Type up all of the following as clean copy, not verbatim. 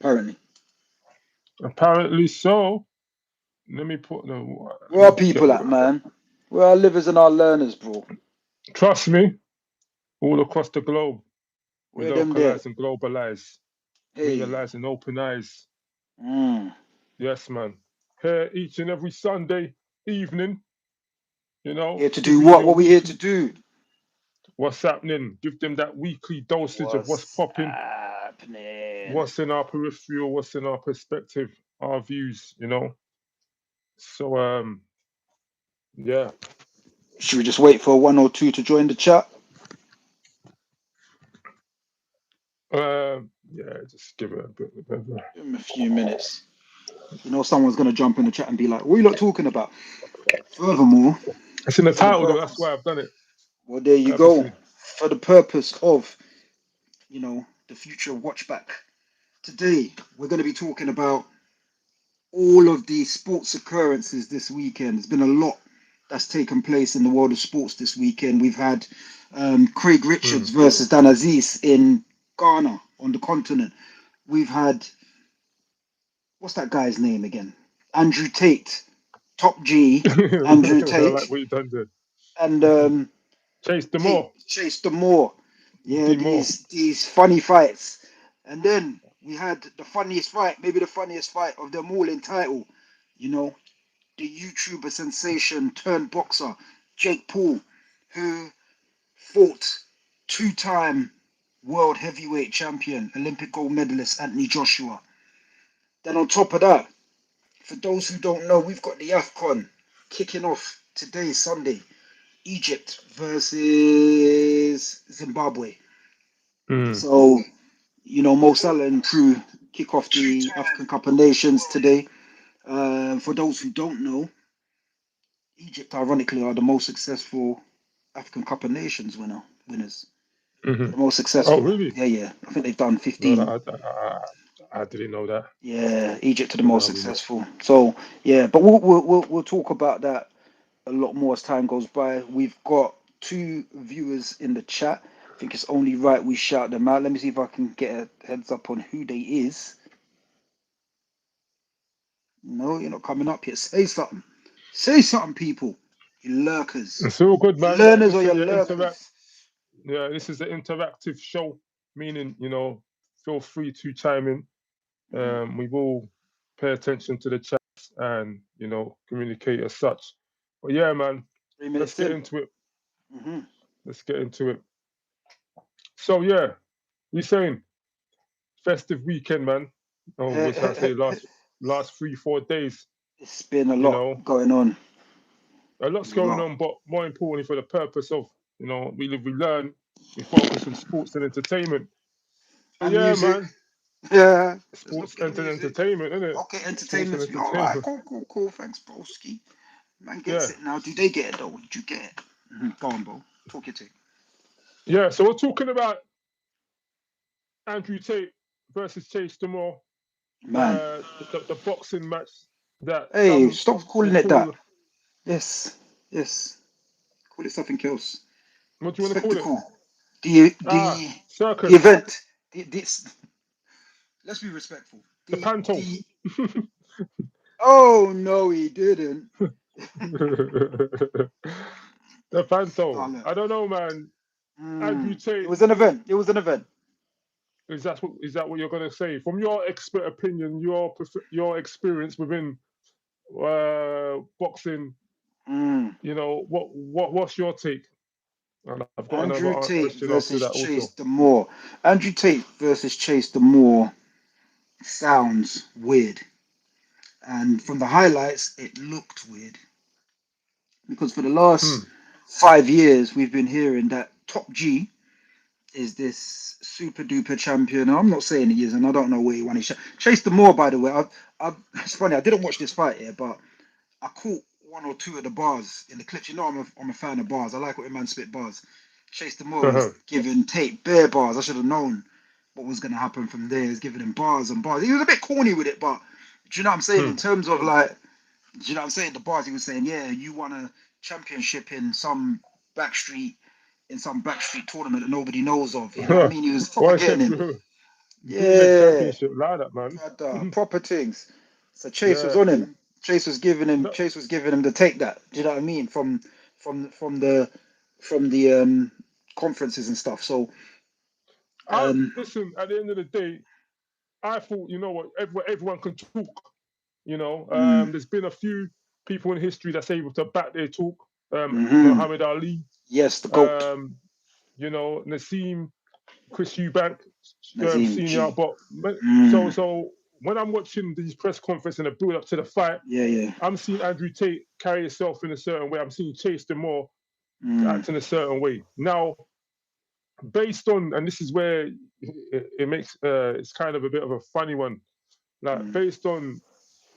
apparently. Apparently so. Let me put the. Where are people at, man? Where are livers and our learners, bro? Trust me, all across the globe, we Where them there? localize and globalize, Hey. realize and open eyes. Mm. Yes, man. Here each and every Sunday evening, Here to do giving what? you a What we here to weekly do? what's happening, give them that weekly dosage of what's What's popping, happening? what's in our peripheral, what's in our perspective, our views. So yeah. Should we just wait for one or two to join the chat? Yeah, just give it a bit of Give them a few minutes. Someone's gonna jump in the chat and be like, "What are you lot talking about?" Furthermore, It's in the for the title though, that's purpose. why I've done it Well, there you go. purposely. For the purpose of, the future watchback. Today, we're going to be talking about all of the sports occurrences this weekend. There's been a lot that's taken place in the world of sports this weekend. We've had Craig Hmm. Richards versus Dan Azeez in Ghana on the continent. We've had, what's that guy's name again? Andrew Tate, Top G, Andrew I like Tate, what you done there. and Chase Tate Demoor. Chase Demoor. Yeah, Demoor. these funny fights. And then we had the funniest fight, maybe the funniest fight of them all in title. You know, the YouTuber sensation turned boxer, Jake Paul, who fought two-time world heavyweight champion, Olympic gold medalist Anthony Joshua. Then on top of that, for those who don't know, we've got the AFCON kicking off today, Sunday. Egypt versus Zimbabwe. Hmm. So, Mo Salah and crew kick off the African Cup of Nations today. For those who don't know, Egypt, ironically, are the most successful African Cup of Nations winners. They're Hmm. the most Oh, successful. really? Yeah, yeah. I think they've done No, 15. I didn't know that. Yeah, Egypt are the No, most no, we not. successful. So, yeah, but we'll talk about that a lot more as time goes by. We've got two viewers in the chat. I think it's only right we shout them out. Let me see if I can get a heads up on who they is. No, you're not coming up yet. Say something. Say something, people. You lurkers. It's all good, You man. learners or This you is your interact. lurkers. Yeah, this is an interactive show, meaning feel free to chime in. Mhm. We will pay attention to the chats and communicate as such. But yeah, man, Three let's minutes get in. into it. Hmm. Let's get into it. So yeah, we saying festive weekend, man. Oh, what should I say? Last 3-4 days. It's been a You lot know, going on. a A lot's going lot. on, but more importantly, for the purpose of we live, we learn, we focus on sports and entertainment. So And yeah, music. man, Yeah. There's sports looking and music. entertainment, isn't it? Okay, Sports and entertainment. All right, entertainment. cool. Thanks, broski. Man gets Yeah, it now. Do they get it though? Did you get it? Go on, bro. Talk it to. yeah. So we're talking about Andrew Tate versus Chase Demoor, Man. the boxing match that Hey, some stop will calling it that. call. Yes. Yes. Call it something else. What do you want to call it? Spectacle. The Ah, the the circus, event. This. Let's be respectful. the panto. The. Oh no, he didn't. The panto. Scarlet. I don't know, man. Andrew It Tate. was an event. It was an event. Is that what you're gonna say? From your expert opinion, your experience within boxing, Mm. what's your take? And I've got another Andrew Tate question after versus that Chase also. Demoor. Andrew Tate versus Chase Demoor sounds weird. And from the highlights, it looked weird. Because for the last Hmm. 5 years, we've been hearing that Top G is this super duper champion. I'm not saying he is, and I don't know where he won his shot. Chase Demoor, by the way, it's funny, I didn't watch this fight here, but I caught one or two of the bars in the clips. I'm a fan of bars. I like when man spit bars. Chase Demoor was giving Tate bare bars. I should have known what was going to happen from there. He was giving him bars and bars. He was a bit corny with it, but do you know what I'm saying? Hmm. In terms of like, do you know what I'm saying? The bars he was saying, yeah, you won a championship in some backstreet tournament that nobody knows of. You know what I mean? He was Why fucking is getting it him. true? bootleg Yeah, championship like that, man. brother, proper things. So Chase was Yeah. on him. Chase was giving him. No, Chase was giving him to take that. Do you know what I mean? From the conferences and stuff. So I um listen. At the end of the day, I thought, you know what, everyone can talk. mm, There's been a few people in history that's able to back their talk. hmm Muhammad Ali, yes, the goat um, Nassim, Chris Eubank, Nazim senior. G. But Mm, so when I'm watching these press conferences and the build up to the fight, yeah, yeah. I'm seeing Andrew Tate carry himself in a certain way. I'm seeing Chase Demoor Mm, act in a certain way. Now, based on, and this is where it makes it's kind of a bit of a funny one. Like mm. based on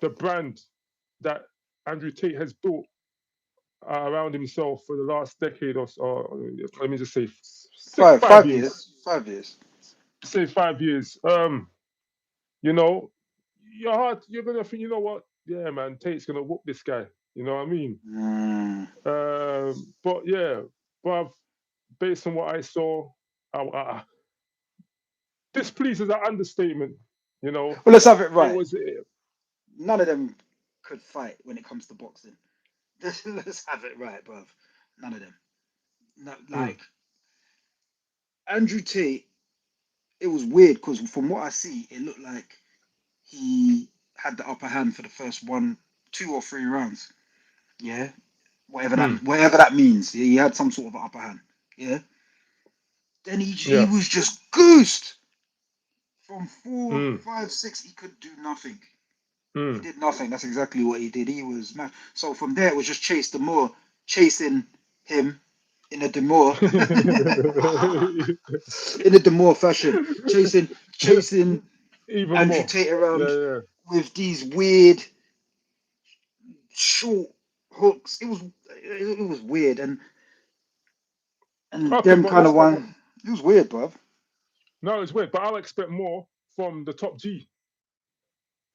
the brand that Andrew Tate has built around himself for the last decade or let me just say Five, 5 years, 5 years. say 5 years. You know, your heart, you're gonna think, you know what? Yeah, man, Tate's gonna whoop this guy. You know what I mean? Mm. But yeah, but based on what I saw, displeased is an understatement. You know, Well, let's have it it right. was. None of them could fight when it comes to boxing. Let's have it right, bruv. None of them. No, Mm, like Andrew Tate, it was weird because from what I see, it looked like he had the upper hand for the first 1, 2 or 3 rounds. Yeah, mm, whatever that means. He had some sort of upper hand. Yeah. Then he yeah. was just goosed from four, Mm, 5, 6. He could do nothing. He mm. did nothing. That's exactly what he did. He was mad. So from there, it was just Chase Demoor chasing him in a Demoor, in a Demoor fashion, chasing Even Andrew more. Tate Yeah, around yeah. with these weird short hooks. It was weird, and Okay, them but kind of let's. one. It was weird, bruv. No, it's weird, but I'll expect more from the top G.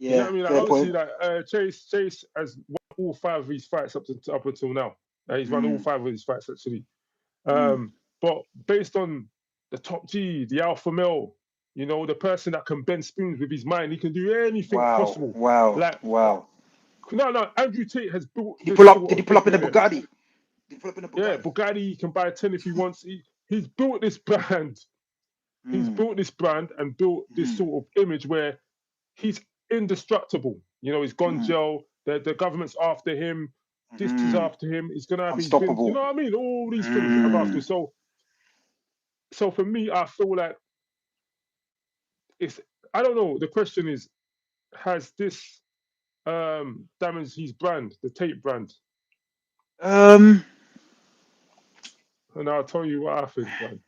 You get Yeah, what I mean? Like fair obviously, point. like Chase has won all 5 of his fights up until now. He's won all Mm, 5 of his fights actually. mm. But based on the top G, the alpha male, the person that can bend spoons with his mind, he can do anything Wow, possible. wow, Like wow. no, Andrew Tate has built Did he this pull up? Did sort he of pull thing. up in a Yeah, Bugatti? Did he pull up in a yeah. Bugatti? Bugatti, he can buy 10 if he wants. He's built this brand. He's Mm, built this brand and built this mm, sort of image where he's indestructible. He's gone mm, jail. The government's after him. This is mm. after him. He's gonna have his wins. You Unstoppable. know what I mean? All these things have after. Mm. So for me, I feel like it's. I don't know. The question is, has this damaged his brand, the Tate brand? Um, And I'll tell you what I think, man.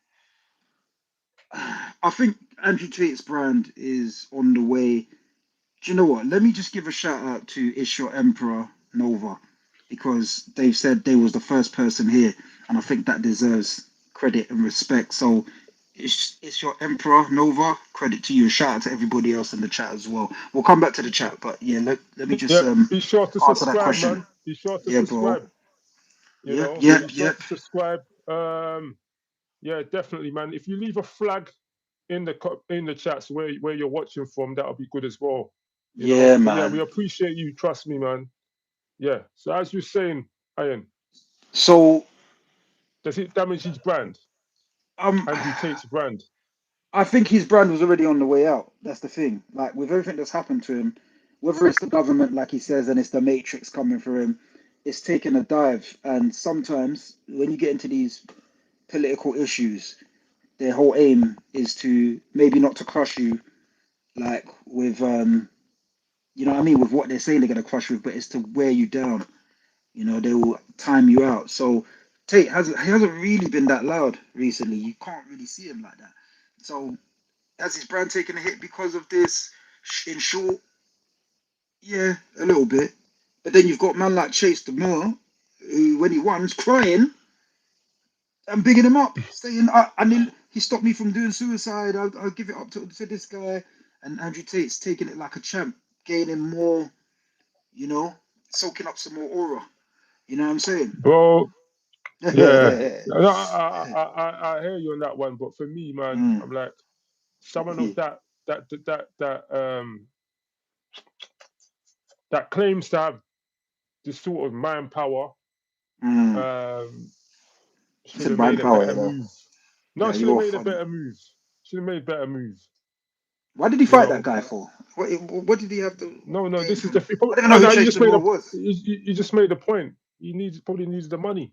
I think Andrew Tate's brand is on the way. Do you know what? Let me just give a shout out to Is Your Emperor Nova because they've said they was the first person here, and I think that deserves credit and respect. So it's your Emperor Nova. Credit to you. Shout out to everybody else in the chat as well. We'll come back to the chat, but yeah, let me just Yep. Be sure to answer that subscribe, question. man. Be sure to Yeah, bro. subscribe. Yep, yep, Be sure yep. to subscribe. Yeah, definitely, man. If you leave a flag in the chats where you're watching from, that'll be good as well. Yeah, But yeah, we man. appreciate you. Trust me, man. Yeah. So as you're saying, Ian, So does it damage his brand, um Andrew Tate's brand? I think his brand was already on the way out. That's the thing. Like with everything that's happened to him, whether it's the government, like he says, and it's the Matrix coming for him, it's taken a dive. And sometimes when you get into these political issues, their whole aim is to maybe not to crush you, like with you know what I mean, with what they're saying they're gonna crush you with, but it's to wear you down. They will time you out. So Tate hasn't really been that loud recently. You can't really see him like that. So has his brand taken a hit because of this? In short, yeah, a little bit. But then you've got man like Chase Demoor, who when he won, was crying and bigging him up, saying, he stopped me from doing suicide. I'll give it up to this guy." And Andrew Tate's taking it like a champ, gaining more, you know, soaking up some more aura. You know what I'm saying? Bro, yeah. mm, No, I hear you on that one, but for me, man, I'm like someone of that. that claims to have this sort of mind power should Said have mind made a power, better you know. move. No, Yeah, should have you're made a funny. better move. Should have made better move. Why did he You fight that know. guy for? What did he have to No. gain This is from? the. I didn't know who No, you Chase just made Demoor a. was. You just made the point. Probably needs the money.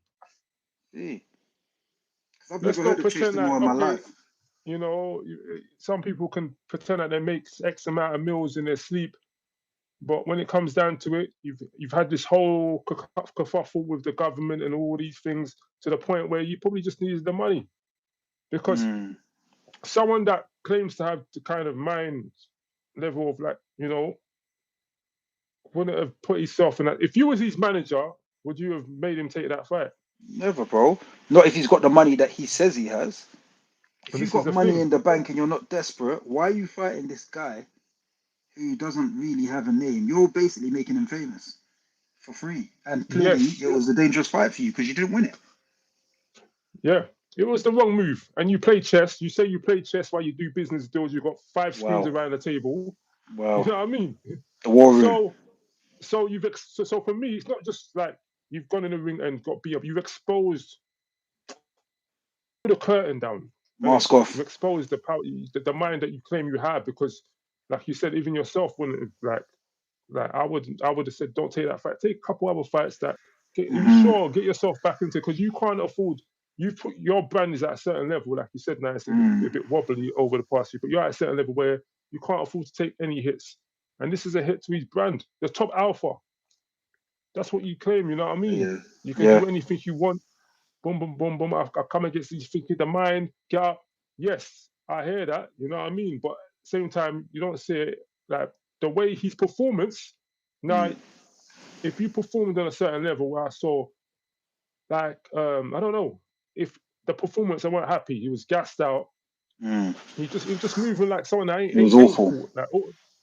Yeah. 'Cause I've Let's never heard not of Chase pretend Demoor like in my okay. life. You know, some people can pretend that they make X amount of meals in their sleep, but when it comes down to it, you've had this whole kerfuffle with the government and all these things to the point where you probably just needed the money because someone that claims to have the kind of mind level of like wouldn't have put himself in that. If you was his manager, would you have made him take that fight? Never, bro. Not if he's got the money that he says he has. If And you've this is got the money thing. in the bank and you're not desperate, why are you fighting this guy who doesn't really have a name? You're basically making him famous for free. And clearly Yes, it was a dangerous fight for you because you didn't win it. yeah. It was the wrong move. And you play chess. You say you play chess while you do business deals. You've got 5 screens Wow. around the table. You Wow. know what I mean? The war room. So for me, it's not just like you've gone in the ring and got beat up. You've exposed the curtain down, innit? Mask off. You've exposed the power, the mind that you claim you have. Because, like you said, even yourself wouldn't have, like I would have said, don't take that fight. Take a couple other fights that get yourself back into, because you can't afford. You put your brand is at a certain level, like you said. Now it's a bit wobbly over the past year, but you're at a certain level where you can't afford to take any hits. And this is a hit to his brand. The top alpha. That's what you claim. You know what I mean? Yeah. You can Yeah. do anything you want. Boom, boom, boom, boom. I come against these thinking the mind. Get up. Yes, I hear that. You know what I mean? But at the same time, you don't see it like the way his performance. Now, if you performed on a certain level where I saw, like, I don't know, if the performance I weren't happy, he was gassed out. He was just moving like someone that It was ain't awful. fought. Like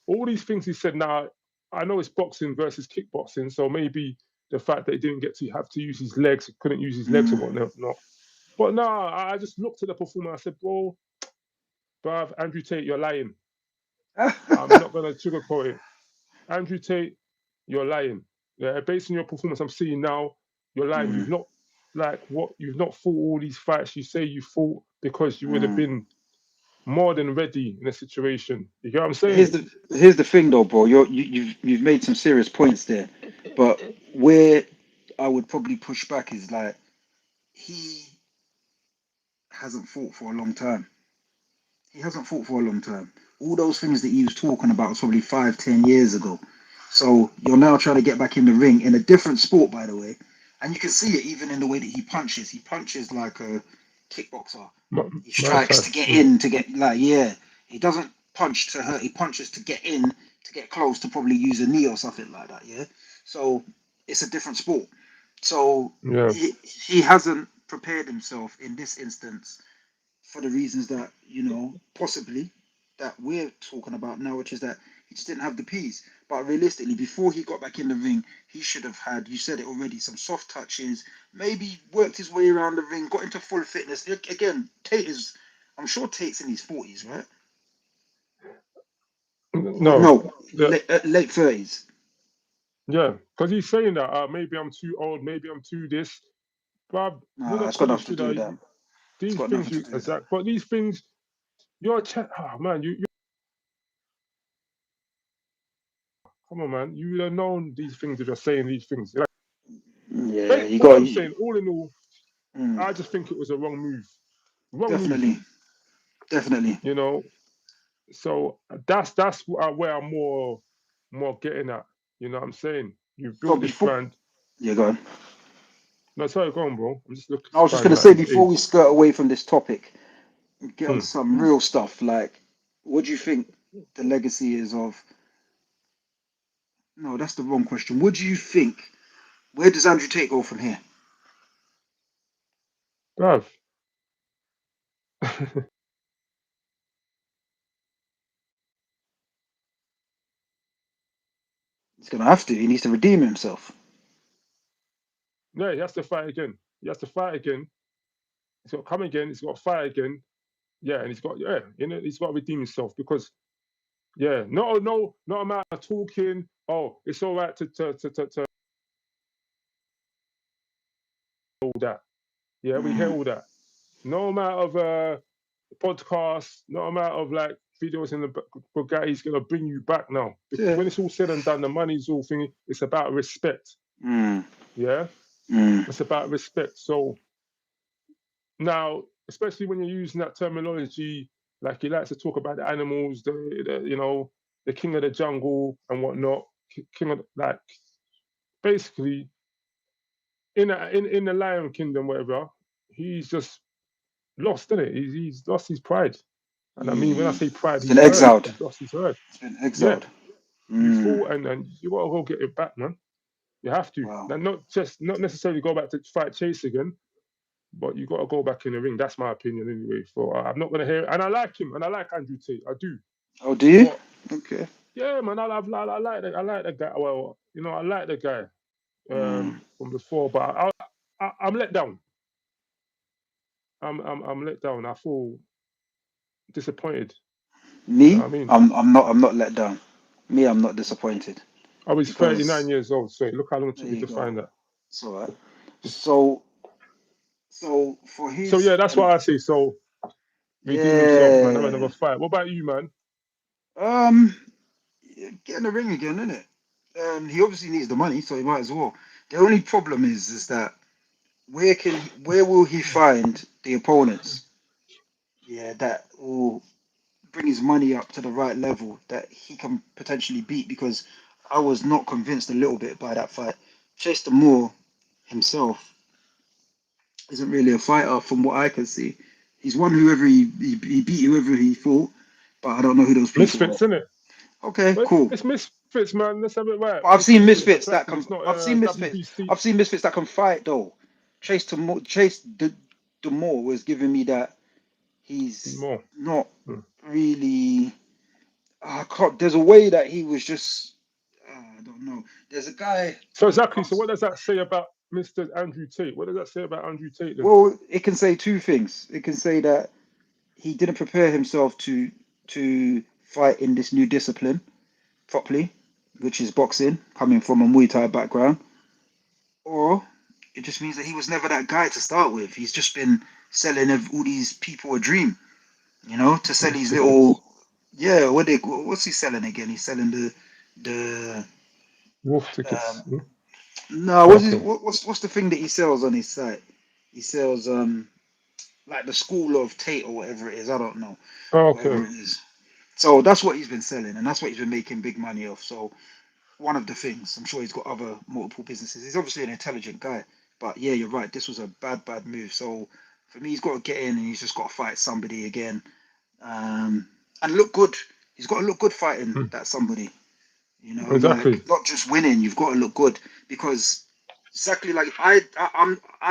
all these things he said. Now I know it's boxing versus kickboxing, so maybe the fact that he didn't get to have to use his legs, couldn't use his legs or whatnot. But no, I just looked at the performance. I said, bro, bruv, Andrew Tate, you're lying. I'm not gonna sugarcoat it. Andrew Tate, you're lying. Yeah, based on your performance I'm seeing now, you're lying. You've not you've not fought all these fights you say you fought, because you would have been more than ready in a situation. You get what I'm saying? Here's the thing though, bro. You've made some serious points there, but where I would probably push back is like he hasn't fought for a long time. He hasn't fought for a long time. All those things that he was talking about was probably 5, 10 years ago. So you're now trying to get back in the ring in a different sport, by the way, and you can see it even in the way that he punches. He punches like a kickboxer. He Muay strikes Thai. to get in, to get like He doesn't punch to hurt. He punches to get in, to get close, to probably use a knee or something like that. Yeah. So it's a different sport. So Yeah. he hasn't prepared himself in this instance for the reasons that possibly that we're talking about now, which is that he just didn't have the P's. But realistically, before he got back in the ring, he should have had, you said it already, some soft touches, maybe worked his way around the ring, got into full fitness. Again, I'm sure Tate's in his 40s, right? Or No. no, Yeah. late 30s. Yeah. Because he's saying that maybe I'm too old, maybe I'm too this. But with Nah, a it's got nothing to do consider with that. It's these got things nothing to you do with that. exact, but these things you're man, you come on, man. You would have known these things if you're saying these things. Like, Yeah, you all got I'm saying, all in all, I just think it was a wrong move. Wrong move. definitely. You know. So that's where I'm more getting at. You know what I'm saying? You've So built this before, brand. yeah, go on. No, sorry, go on, bro. I'm just looking, I was just gonna finding out say his before we age. skirt away from this topic, get on Hmm. to some real stuff. Like, what do you think the legacy is of? No, that's the wrong question. What do you think? Where does Andrew Tate go from here? Bruv. He's gonna have to. He needs to redeem himself. Yeah, he has to fight again. He has to fight again. He's got to come again. He's got to fight again. Yeah, and he's got he's got to redeem himself, because Yeah, no amount of talking. Oh, it's all right to all that. Yeah, we hear Mm, all that. No amount of podcasts, no amount of like videos in the Bugatti is gonna bring you back now. Because yeah. when it's all said and done, the money's all thingy. It's about respect. Mm, Yeah, mm, it's about respect. So now, especially when you're using that terminology, like he likes to talk about the animals, the king of the jungle and whatnot. King of like basically in the Lion Kingdom, whatever. He's just lost, isn't it? He's lost his pride. And I mean, when I say pride, it's been he's herd. exiled. He's lost his herd. It's been Yeah, exiled. you Mm, fool, and you gotta go get it back, man. You have to. wow. And not necessarily go back to fight Chase again, but you gotta go back in the ring. That's my opinion anyway. For I'm not gonna hear it. And I like him, and I like Andrew Tate. I do. Oh, do you? But Okay. yeah, man, I like the guy. Well, I like the guy Mm. from before, but I'm let down. I'm let down. I feel disappointed. You know Me? what I mean? I'm not let down. Me, I'm not disappointed I was 39 because years old, so look how long it there took me you to go. find that. It's all right. So for So his yeah, that's what I say. So redeem himself, man. Have yeah another fight. What about you, man? um get in the ring again, innit? He obviously needs the money, so he might as well. The only problem is that where will he find the opponents? Yeah, that will bring his money up to the right level that he can potentially beat because I was not convinced a little bit by that fight. Chase Demoor himself isn't really a fighter from what I can see. He's won whoever he beat whoever he fought, but I don't know who those people Misfits, are. isn't it? Okay, But cool. it's misfits, man. Let's have it right. But I've seen Misfits. It's a misfits that platform. can. It's not I've seen misfits. WBC. I've seen misfits that can fight though. Demoor was giving me that he's More. not Hmm. really. I can't. There's a way that he was just. I don't know. There's a guy So when it exactly. So comes. what does that say about Mr. Andrew Tate? What does that say about Andrew Tate then? Well, it can say two things. It can say that he didn't prepare himself to fight in this new discipline properly, which is boxing, coming from a Muay Thai background, or it just means that he was never that guy to start with. He's just been selling all these people a dream, to sell Wolf these tickets. little. Yeah, what's he selling again? He's selling the Wolf tickets. um Hmm? no, Okay. what's the thing that he sells on his site? He sells like the school of Tate or whatever it is. I don't know, Okay. whatever it is. So that's what he's been selling, and that's what he's been making big money off. So one of the things, I'm sure he's got other multiple businesses. He's obviously an intelligent guy, but yeah, you're right. This was a bad move. So for me, he's got to get in, and he's just got to fight somebody again, um, and look good. He's got to look good fighting Hmm. that somebody. Like Exactly. not just winning. You've got to look good because exactly like I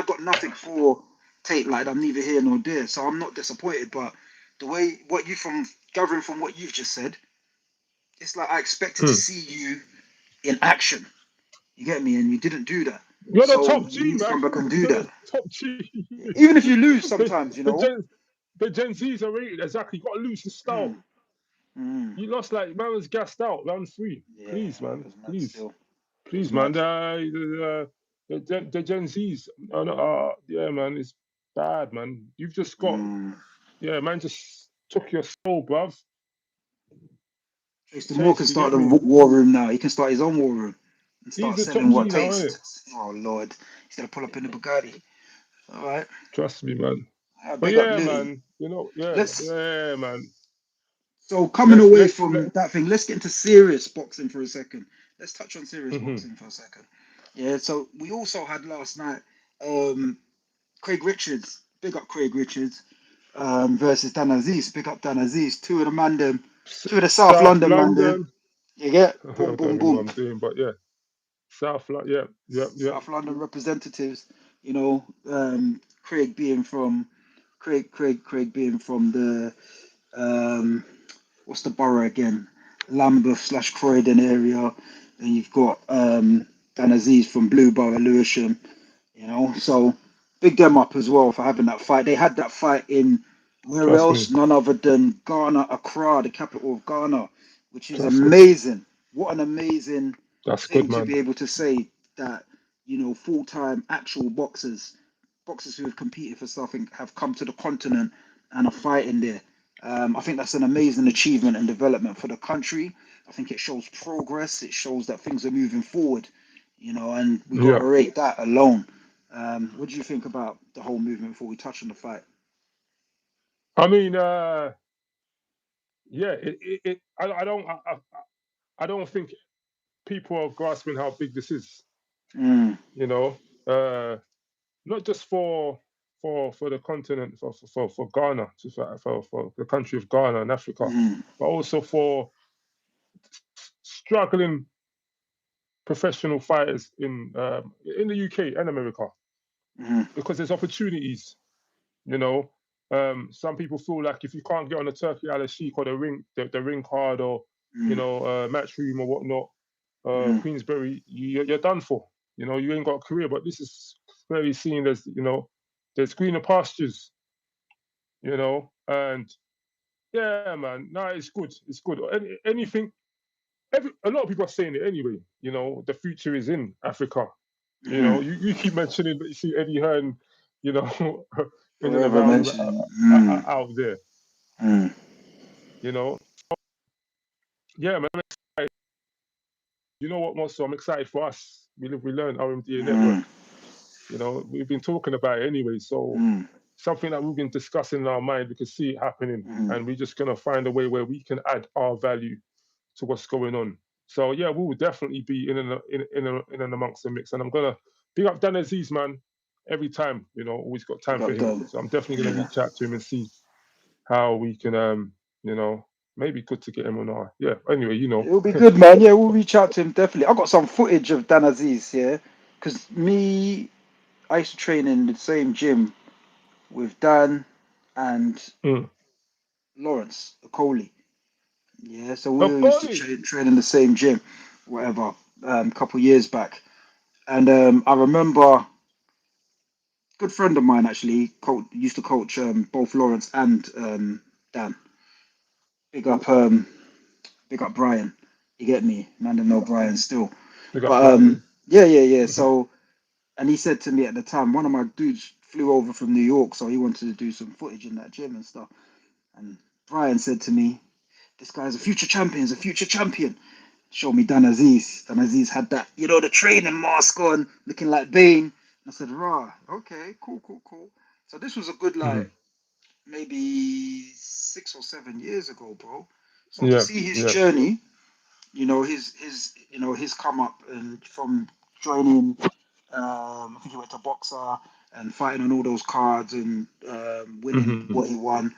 got nothing for Tate. Like I'm neither here nor there, so I'm not disappointed. But the way what you from gathering from what you've just said, it's like I expected to Hmm. see you in action. You get me? And you didn't do that. You're the So top you G, need to man. come back and do You're that. the top G. Even if you lose the, sometimes, the Gen the Gen Zs are rated exactly. You got to lose the style. Mm, mm. You lost like man was gassed out round three. Yeah, Please, it man. was mad Please, still. It was please, man. mad. The Gen Zs. Yeah, man. It's bad, man. You've just got Mm. yeah, man. Just took your soul, bruv. Trace Moore can Chase, you start get the me? war room now. He can start his own war room and He's start the top selling what G now, isn't it? tastes. Oh Lord, he's gonna pull up in the Bugatti. All right, Trust me, man. But big up yeah, Litty. man. Yeah, Let's yeah, man. so coming Let's away let's let. from that thing. Let's get into serious boxing for a second. Let's touch on serious Mhm. boxing for a second. Yeah. So we also had last night. Um, Craig Richards, big up Craig Richards, versus Dan Azeez, big up Dan Azeez. Two of the South South London man them. London. You get I boom, don't boom, even know what boom. I'm doing, but yeah, South London. Yeah, yeah, yeah. South London representatives. Craig being from Craig being from the um, what's the borough again? Lambeth/Croydon area. Then you've got Dan Azeez from Blueborough, Lewisham. So big them up as well for having that fight. They had that fight in where Trust me. else? None other than Ghana, Accra, the capital of Ghana, which is That's good. amazing. What an amazing That's good, thing to man. be able to say that, full-time actual boxers who have competed for stuff and have come to the continent and are fighting there. I think that's an amazing achievement and development for the country. I think it shows progress. It shows that things are moving forward, and we got to Yeah. rate that alone. What do you think about the whole movement before we touch on the fight? I mean, yeah. I don't think people are grasping how big this is. Mm, You know, uh, not just for the continent, for Ghana, for the country of Ghana and Africa, mm, but also for struggling professional fighters in the UK and America, mm, because there's opportunities. You know, some people feel like if you can't get on the Turkey Al Sheikh or the ring card, or mm, match room or whatnot, mm, Queensberry, you're done for. You ain't got a career. But this is very seen as, there's greener pastures. And yeah, man, no, it's good. It's good. Anything. A lot of people are saying it anyway. The future is in Africa. mm. You keep mentioning that you see Eddie Hearn, you know, in and Forever around mentioning. Mm, out there. mm, You know, yeah, man. You know what, Mosso? I'm excited for us. We learn RMDA network. mm, We've been talking about it anyway. So mm, something that we've been discussing in our mind, we can see it happening, mm. and we're just gonna find a way where we can add our value to what's going on. So yeah, we will definitely be in and amongst the mix. And I'm gonna big up Dan Azeez, man. Every time, always got Big time for up him. them. So I'm definitely gonna Yeah. reach out to him and see how we can, maybe good to get him on our. Yeah. Anyway, It'll be good, man. Yeah, we'll reach out to him definitely. I got some footage of Dan Azeez, yeah, because I used to train in the same gym with Dan and Mm. Lawrence Okoli. Yeah, so we used to Okay. train in the same gym, whatever, a couple years back. And I remember, good friend of mine actually used to coach both Lawrence and Dan. Big up, big up Brian. You get me? Man, I know Brian still. We got But Brian. yeah, yeah, yeah. Mhm. So, and he said to me at the time, one of my dudes flew over from New York, so he wanted to do some footage in that gym and stuff. And Brian said to me, "This guy's a future champion. He's a future champion." Showed me Dan Azeez. Dan Azeez had that, the training mask on, looking like Bane. I said, "Rah, okay, cool, cool, cool." So this was a good Mhm. maybe 6 or 7 years ago, bro. So to Yeah. see his Yeah. journey, his come up and from joining, I think he went to Boxer and fighting on all those cards and winning Hmm. what he won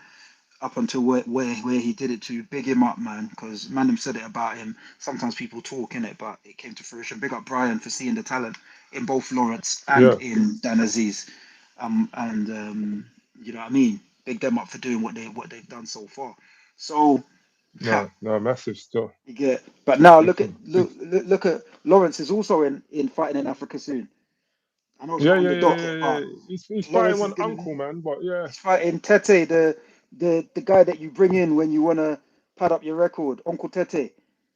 up until where he did it to. Big him up, man, because Mandem said it about him. Sometimes people talk in it, but it came to fruition. Big up Brian for seeing the talent in both Lawrence and Yeah. in Dan Aziz. And you know what I mean? Big them up for doing what they've done so far. So No. No. Massive still. you get, but now look at Mhm. Big. look at Lawrence is also in fighting in Africa soon. I know it's Yeah. not on Yeah. the Yeah. docket, Yeah. but Yeah. He's fighting Lawrence is one gonna be uncle, man. But yeah. he's fighting Tete, the guy that you bring in when you wanna pad up your record, Uncle Tete.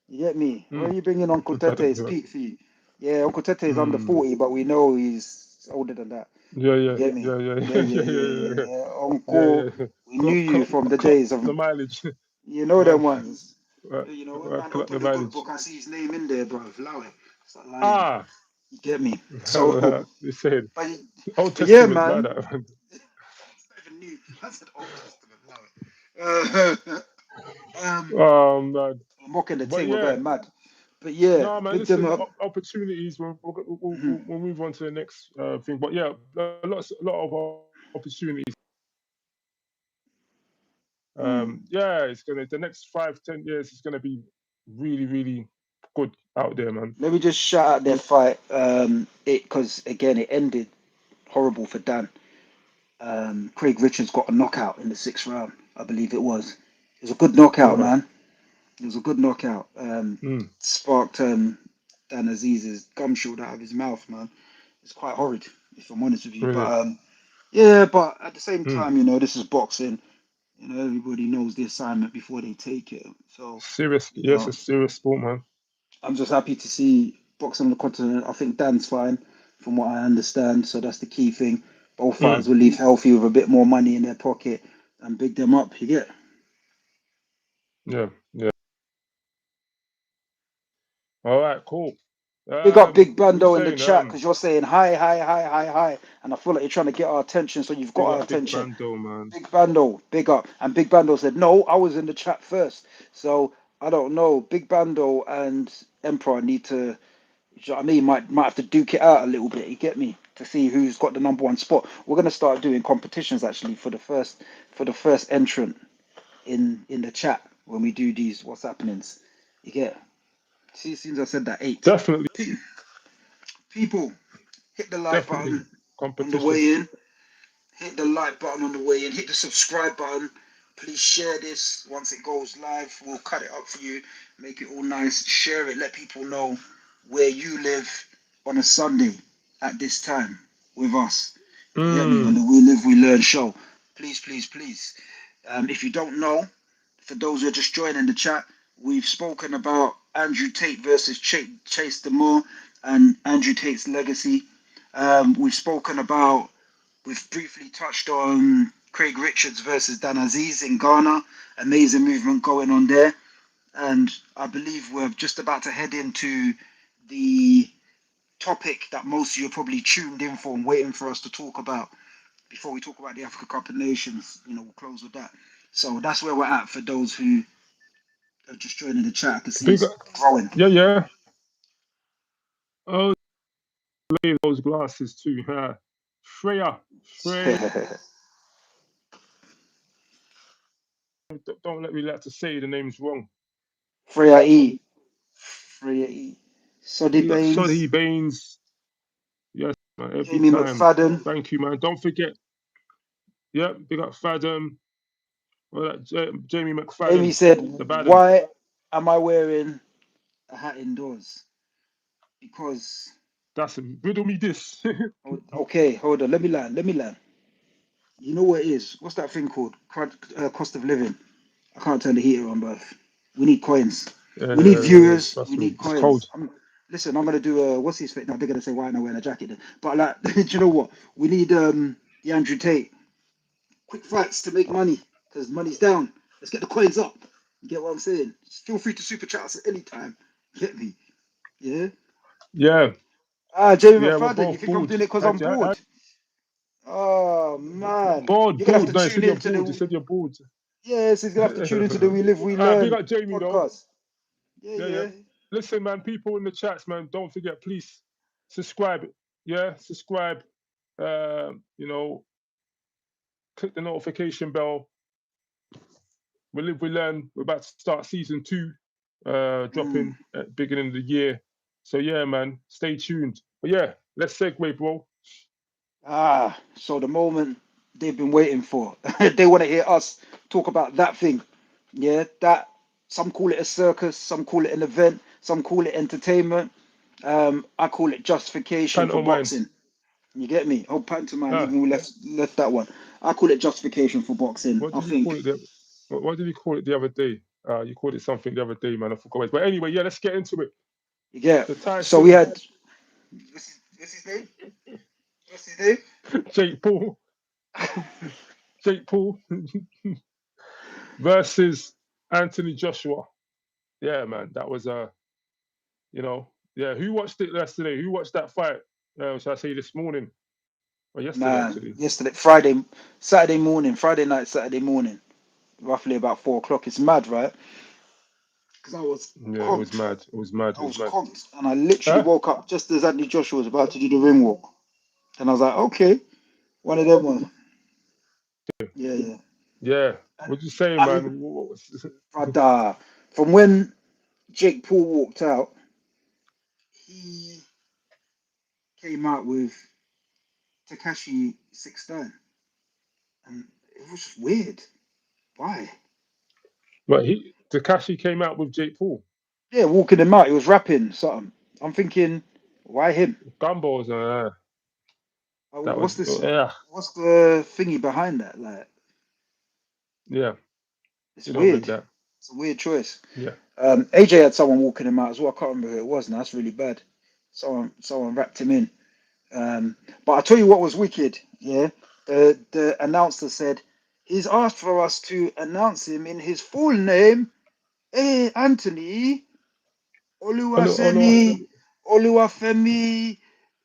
You get me? Where Mm. you bring in Uncle Tete is peak for you. Yeah, Uncle Tete is under Mm. 40, but we know he's older than that. Yeah. You Yeah. get me? Yeah. Yeah. Yeah, Yeah. yeah, Yeah. yeah, Yeah. yeah, Yeah. yeah. Yeah. Uncle, Yeah. we knew you from the Clock days of, the mileage. them Man, ones. right, When man clock the opened the good mileage. book, I see his name in there, bro. Allow it. Start lying. Ah, You get me? So, they said but, Old but yeah, Testament like man. that. Man. It's not even new. I said Old Testament. Allow it. Man. I'm mocking the But thing. We're yeah, going mad. But yeah, no, man. big them Listen, up. opportunities. Mhm. We'll move on to the next thing. But yeah, a lot of opportunities. Mm. Yeah, it's gonna the next 5, 10 years is gonna be really, really good out there, man. Let me just shout out their fight. It because again it ended horrible for Dan. Craig Richards got a knockout in the 6th round, I believe it was. It was a good knockout, Right. man. It was a good knockout. Mm. Sparked Dan Aziz's gum shield out of his mouth, man. It's quite horrid, if I'm honest with you. But Really. yeah, but at the same Mm. time, this is boxing. everybody knows the assignment before they take it. So, Serious, you yes, know, a serious sport, man. I'm just happy to see boxing on the continent. I think Dan's fine, from what I understand. So that's the key thing. Both Mm, fighters will leave healthy with a bit more money in their pocket and big them up. You get. yeah, yeah. All right, cool. Big up Big What you Bando in the saying? chat because you're saying hi, hi, hi, hi, hi, and I feel like you're trying to get our attention. So you've got Big our up, big attention. bando, man. Big Bando, big up. And Big Bando said, no, I was in the chat first. So I don't know. Big Bando and Emperor need to, you know what I mean? Might have to duke it out a little bit, you get me? To see who's got the number one spot. We're gonna start doing competitions actually for the first entrant in the chat when we do these what's happenings. You get. See, it seems I said that eight. Definitely, People, hit the like definitely button on the competition. way in. Hit the like button on the way in. Hit the subscribe button. Please share this once it goes live. We'll cut it up for you, make it all nice. Share it. Let people know where you live on a Sunday at this time with us. You get me? On Mm, the We Live, We Learn show. Please, please, please. If you don't know, for those who are just joining the chat, we've spoken about Andrew Tate versus Chase Demoor and Andrew Tate's legacy. We've spoken about, we've briefly touched on Craig Richards versus Dan Azeez in Ghana. Amazing movement going on there. And I believe we're just about to head into the topic that most of you are probably tuned in for and waiting for us to talk about before we talk about the Africa Cup of Nations. We'll close with that. So that's where we're at for those who have just joined in the chat. I can see big it's up, growing. yeah, yeah. Oh, lay those glasses too. Huh? Freya. Don't let me like to say the names wrong. Freya E. Freya E. Soddy Big up Baines. Soddy Baines. Yes, man, every Jamie time. McFadden. Thank you, man. Don't forget. Yep, big up Fathom. Well, Jamie Jamie McFadden, said, the Badden. why am I wearing a hat indoors? Because, That's a riddle me this. okay, hold on. Let me land. You know what it is? What's that thing called? Cost of living. I can't turn the heater on, but we need coins. We need viewers. We Trust me, need it's cold. coins. Listen, I'm gonna do a what's his face? No, they're gonna say why am I wearing a jacket? Then? But like, do you know what? We need the Andrew Tate quick fights to make money because money's down. Let's get the coins up. You get what I'm saying? Feel free to super chat us at any time. Get me? Yeah. Yeah, Jamie yeah, we're McFadden, you both think I'm bored. doing it because I'm bored? Oh man, Bored, you're gonna have bored. to No, you tune said you're into bored. You the said you're bored. yes. He's gonna have to tune into the We Live We Big Learn up Jamie though. podcast. Yeah, Yeah, yeah. yeah. Listen, man, people in the chats, man, don't forget, please subscribe. Yeah, subscribe. You know, click the notification bell. We live, we learn. We're about to start season 2, Mm. dropping at the beginning of the year. So yeah, man, stay tuned. But yeah, let's segue, bro. So the moment they've been waiting for. They want to hear us talk about that thing. Yeah, that some call it a circus, some call it an event, some call it entertainment. I call it justification for Pantomime. boxing. You get me? Oh, pantomime. Ah, Even we left that one. I call it justification for boxing. what I did you call think. it? What did you call it the other day? You called it something the other day, man. I forgot. But anyway, yeah, let's get into it. Yeah. The So we Tyson, had. What's his name? What's his name? Jake Paul, Jake Paul versus Anthony Joshua. Yeah, man, that was you know, yeah. Who watched it yesterday? Who watched that fight? Shall I say this morning or yesterday Man, actually? yesterday, Friday night, Saturday morning, roughly about 4 o'clock. It's mad, right? Because I was Yeah, it was pumped. mad. It was mad. It I was was mad. pumped, and I literally Huh? woke up just as Anthony Joshua was about to do the ring walk, and I was like, okay, one of them ones. Yeah, yeah. Yeah. And, What you saying, and man? brother, from when Jake Paul walked out, he came out with Takashi 16, and it was just weird. Why? But Takashi came out with Jake Paul. Yeah, walking him out, he was rapping something. I'm thinking, why him? Gumbos. That What's was this? yeah. What's the thingy behind that? Like, Yeah, It's you don't rate weird. that. It's a weird choice. Yeah. AJ had someone walking him out as well. I can't remember who it was. Now that's really bad. Someone wrapped him in. But I'll tell you what was wicked. Yeah, the announcer said he's asked for us to announce him in his full name. Hey, Anthony Oluwafemi, Oluwafemi,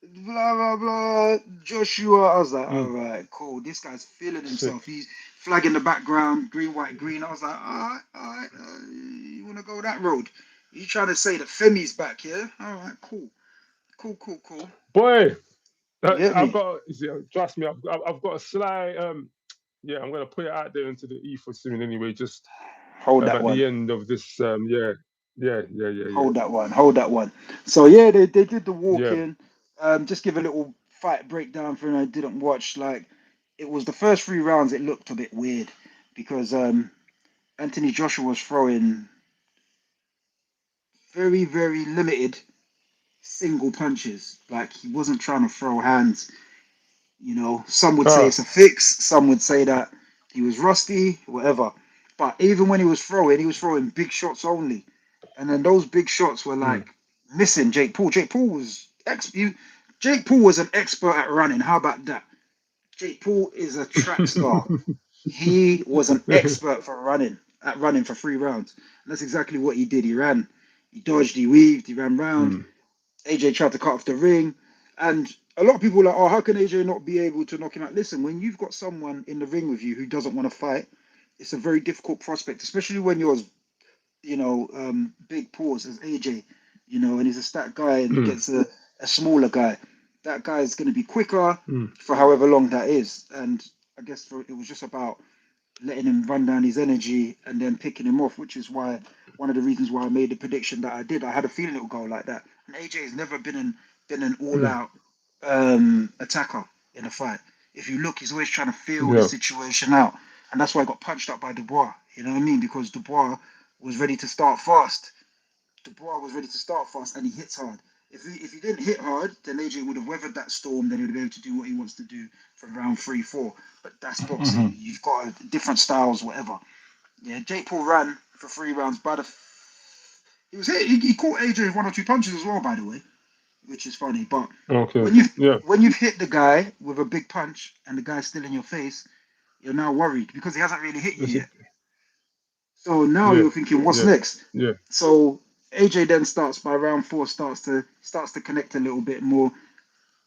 blah blah blah, Joshua. I was like, all right, cool. This guy's feeling Sick. himself. He's flag in the background, green, white, green. I was like, all right, you want to go that road? You trying to say that Femi's back, yeah? All right, cool, cool, cool, cool. Boy, You get I've me? got. Trust me, I've got a sly. Yeah, I'm gonna put it out there into the ether soon. Anyway, just Hold that at one. the end of this. Yeah. Hold that one. Hold that one. So yeah, they did the walk Yeah. in. Just give a little fight breakdown for anyone I didn't watch. Like it was the first 3 rounds. It looked a bit weird because Anthony Joshua was throwing very very limited single punches. Like he wasn't trying to throw hands. You know, some would say Ah. it's a fix. Some would say that he was rusty, whatever. But even when he was throwing big shots only. And then those big shots were like missing Jake Paul. Jake Paul was an expert at running. How about that? Jake Paul is a track star. He was an expert at running for 3 rounds. And that's exactly what he did. He ran, he dodged, he weaved, he ran round. AJ tried to cut off the ring. And a lot of people are like, oh, how can AJ not be able to knock him out? Listen, when you've got someone in the ring with you who doesn't want to fight, it's a very difficult prospect, especially when you're as, big paws as AJ, and he's a stat guy and gets a smaller guy. That guy is going to be quicker for however long that is. And I guess it was just about letting him run down his energy and then picking him off, which is why one of the reasons why I made the prediction that I did. I had a feeling it would go like that. And AJ has never been an all out attacker in a fight. If you look, he's always trying to feel the Yeah. situation out, and that's why I got punched up by Dubois. You know what I mean? Because Dubois was ready to start fast. And he hits hard. If he didn't hit hard, then AJ would have weathered that storm. Then he would be able to do what he wants to do from round 3, 4. But that's boxing. You've got different styles, whatever. Yeah, Jake Paul ran for 3 rounds. He was hit. He caught AJ with 1 or 2 punches as well, by the way, which is funny. But Okay. when you Yeah. when you've hit the guy with a big punch and the guy's still in your face, you're now worried because he hasn't really hit you yet. So now Yeah. you're thinking, what's Yeah. next? Yeah. So AJ then starts by round 4 starts to connect a little bit more.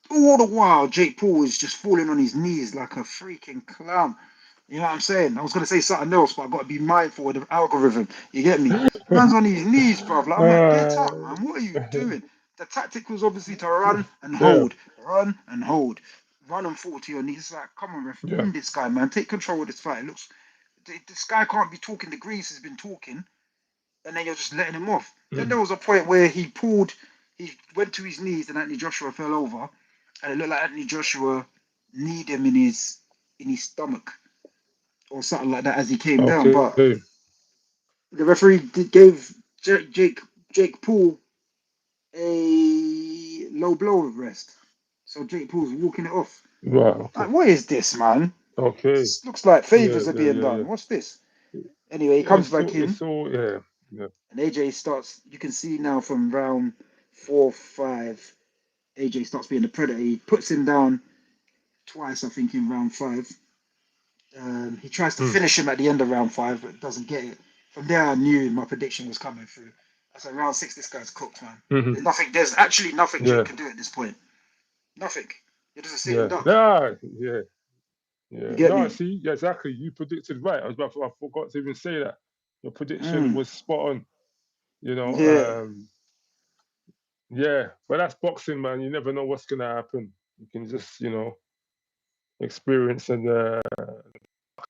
All the while, Jake Paul is just falling on his knees like a freaking clown. You know what I'm saying? I was gonna say something else, but I've got to be mindful of the algorithm. You get me? Man's on his knees, bro. Like, I'm like, get up, man. What are you doing? The tactic was obviously to run and Yeah. hold, run and fall to your knees. It's like, come on, ref, Yeah. end this guy, man. Take control of this fight. It looks, this guy can't be talking. The Greaves has been talking, and then you're just letting him off. Then there was a point where he went to his knees, and Anthony Joshua fell over, and it looked like Anthony Joshua kneed him in his stomach or something like that as he came down. But Okay. the referee gave Jake Paul a low blow rest, so Jake Paul's walking it off. Wow. Like, what is this, man? Okay. This looks like Yeah. favors are being Yeah. done. What's this? Anyway, he Yeah. comes back in. It's all. Yeah. Yeah. And AJ starts, you can see now from round 4, 5, AJ starts being the predator. He puts him down twice, I think, in round 5. He tries to finish him at the end of round 5, but doesn't get it. From there, I knew my prediction was coming through. I said, round 6, this guy's cooked, man. There's actually nothing Jake Yeah. can do at this point. Nothing. You're just a sitting Yeah. duck. Yeah. Yeah. Yeah. You get No, me? see, yeah, exactly. You predicted right. I forgot to even say that. Your prediction was spot on. You know, Yeah. yeah. But that's boxing, man. You never know what's gonna happen. You can just, experience and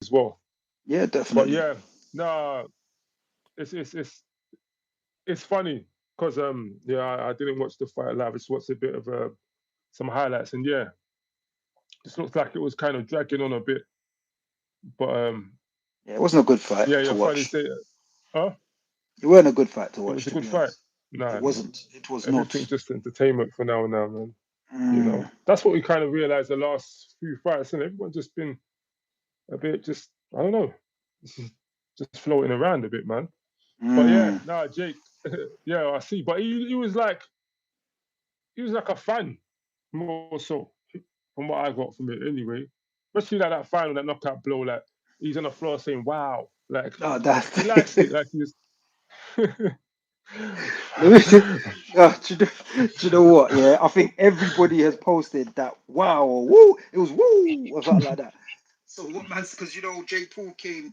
as well. Yeah, But definitely. yeah, no, it's funny because yeah, I didn't watch the fight live. I just watched a bit of some highlights, and yeah, just looked like it was kind of dragging on a bit. But Yeah, it wasn't a good fight yeah, to you're funny watch. say, huh? It wasn't a good fight to It watch, was a to good be fight. honest. It Nah, wasn't. It was not. everything's just entertainment for now, man. Mm. That's what we kind of realized the last few fights, and everyone's just been a bit just I don't know. This is just floating around a bit, man. But yeah, nah, Jake, yeah, I see. But he was like a fan more so from what I got from it anyway. Especially like that final, that knockout blow, like he's on the floor saying "Wow," like Oh, that. he likes it, like he's. Do you know what? Yeah, I think everybody has posted that wow or woo. It was woo or something like that. So what man's because Jake Paul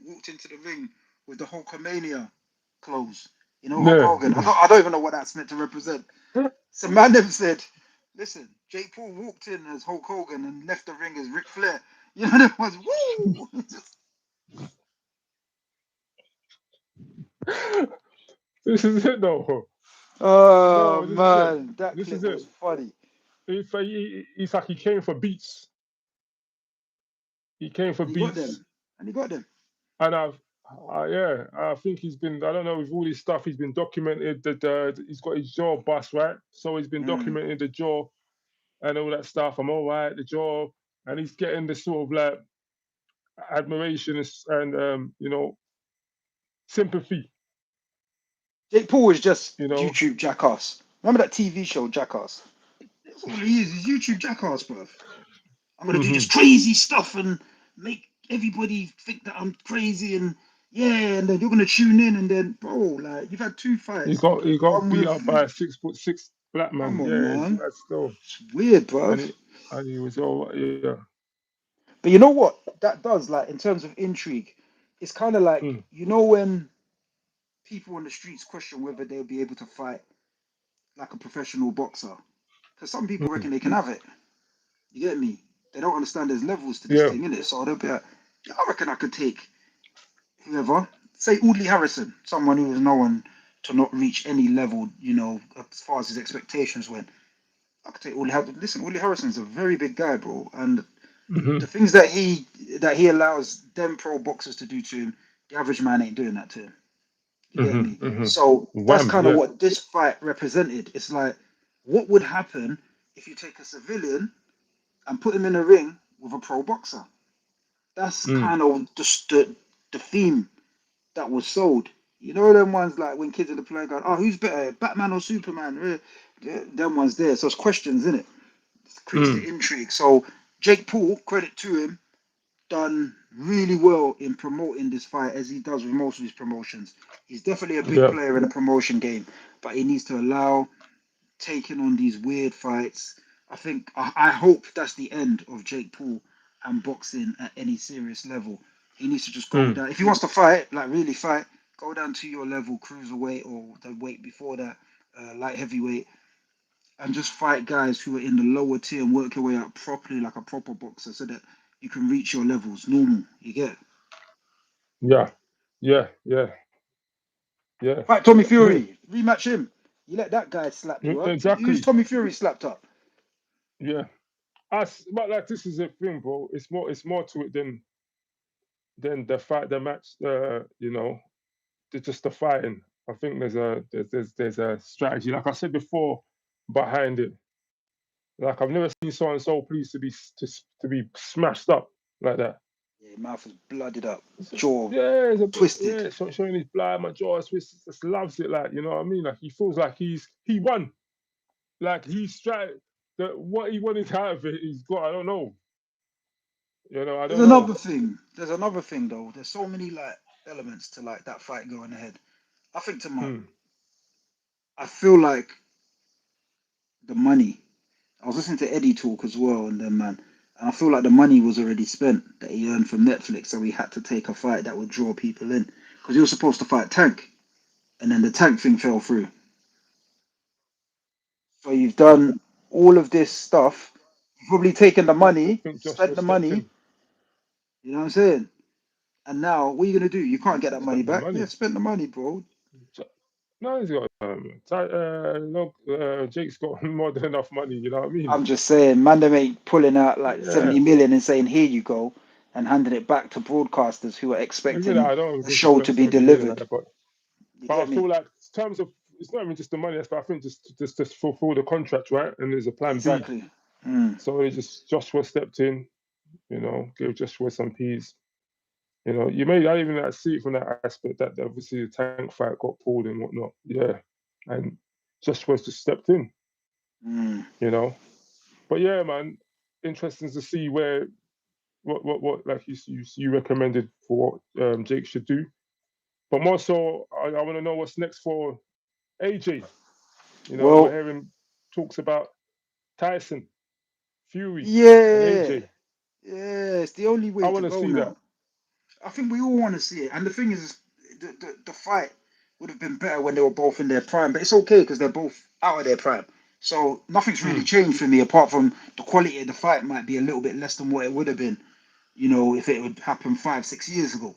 walked into the ring with the Hulkamania clothes. Hulk Yeah. Hogan. I don't even know what that's meant to represent. So man them said, listen, Jake Paul walked in as Hulk Hogan and left the ring as Ric Flair. That was woo. This is it though. Oh No, this is it. man, that This clip is it. was funny. It's like he came for beats. He came for And he got beats, them. And he got them. and yeah, I think he's been. I don't know with all his stuff. He's been documented that he's got his jaw bust, right? So he's been documenting the jaw and all that stuff. I'm all right, the jaw, and he's getting this sort of like admiration and sympathy. Jake Paul is just You know, YouTube jackass. Remember that TV show Jackass? That's all he is. He's YouTube jackass, bruv. I'm gonna do this crazy stuff and make everybody think that I'm crazy and yeah, and then you're gonna tune in and then bro, like you've had 2 he fights. got One beat with up by a 6'6" black man. come on, Yeah, man. that's still, It's weird, bruv. and he was all yeah. But you know what that does, like in terms of intrigue, it's kind of like when people on the streets question whether they'll be able to fight like a professional boxer. Because some people reckon they can have it. You get me? They don't understand there's levels to this Yeah. thing, innit? So they'll be like, yeah, I reckon I could take whoever. Say Audley Harrison, someone who was known to not reach any level, as far as his expectations went. I could take Audley Harrison. Listen, Audley Harrison's a very big guy, bro. And the things that he allows them pro boxers to do to him, the average man ain't doing that to him. You get me? So that's Wham, kind of yeah. what this fight represented. It's like, what would happen if you take a civilian and put him in a ring with a pro boxer? That's kind of just the theme that was sold. Them ones like when kids are playing, going, "Oh, who's better, Batman or Superman?" Them ones there. So it's questions, isn't it? It creates the intrigue. So Jake Paul, credit to him, done really well in promoting this fight as he does with most of his promotions. He's definitely a big player in the promotion game, but he needs to allow taking on these weird fights. I hope that's the end of Jake Paul and boxing at any serious level. He needs to just go down. If he wants to fight, like really fight, go down to your level, cruiserweight or the weight before that, light heavyweight, and just fight guys who are in the lower tier and work your way up properly like a proper boxer so that you can reach your levels normal. You get? Yeah. Yeah. Yeah. Yeah. Fight Tommy Fury, rematch him. You let that guy slap you up. Who's Exactly. Tommy Fury slapped up? Yeah. But like this is a thing, bro. It's more to it than the fight, the match. Just the fighting. I think there's a strategy. Like I said before, behind it. Like I've never seen someone so pleased to be smashed up like that. Yeah, mouth was blooded up, jaw Yeah, twisted. showing his blood, my jaw is twisted. Just loves it, like you know what I mean. Like he feels like he won. Like he's tried that what he wanted out of it. He's got. I don't know. I There's don't know. another thing. There's another thing though. There's so many like elements to like that fight going ahead. I think I feel like the money. I was listening to Eddie talk as well, and then man, and I feel like the money was already spent that he earned from Netflix, so he had to take a fight that would draw people in because he was supposed to fight Tank, and then the Tank thing fell through. So you've done all of this stuff. You've probably taken the I money, think spent Joshua the stepped money. in. You know what I'm saying? And now, what are you gonna do? You can't get that money Spent the back. Yeah, money. spend the money, bro. No, he's got. Jake's got more than enough money. You know what I mean? I'm just saying, man, them ain't pulling out like Yeah. 70 million and saying, "Here you go," and handing it back to broadcasters who are Even expecting I don't the think he's show got to be 70 million like delivered. that, You but I get me? feel like in terms of it's not even just the money aspect. I think just fulfill the contract, right? And there's a plan B. Exactly. So Joshua stepped in, gave Joshua some peas, You may not even see it from that aspect that obviously the tank fight got pulled and whatnot. Yeah, and Joshua just stepped in. Mm. But yeah, man, interesting to see where what like you recommended for what Jake should do. But more so, I want to know what's next for AJ. We're Well, hearing talks about Tyson, Fury, and yeah, AJ. yeah, it's the only I way to want to go see that. now. I think we all want to see it. And the thing is, the fight would have been better when they were both in their prime, but it's okay because they're both out of their prime. So nothing's really Mm, changed for me apart from the quality of the fight might be a little bit less than what it would have been, if it would happen 5, 6 years ago.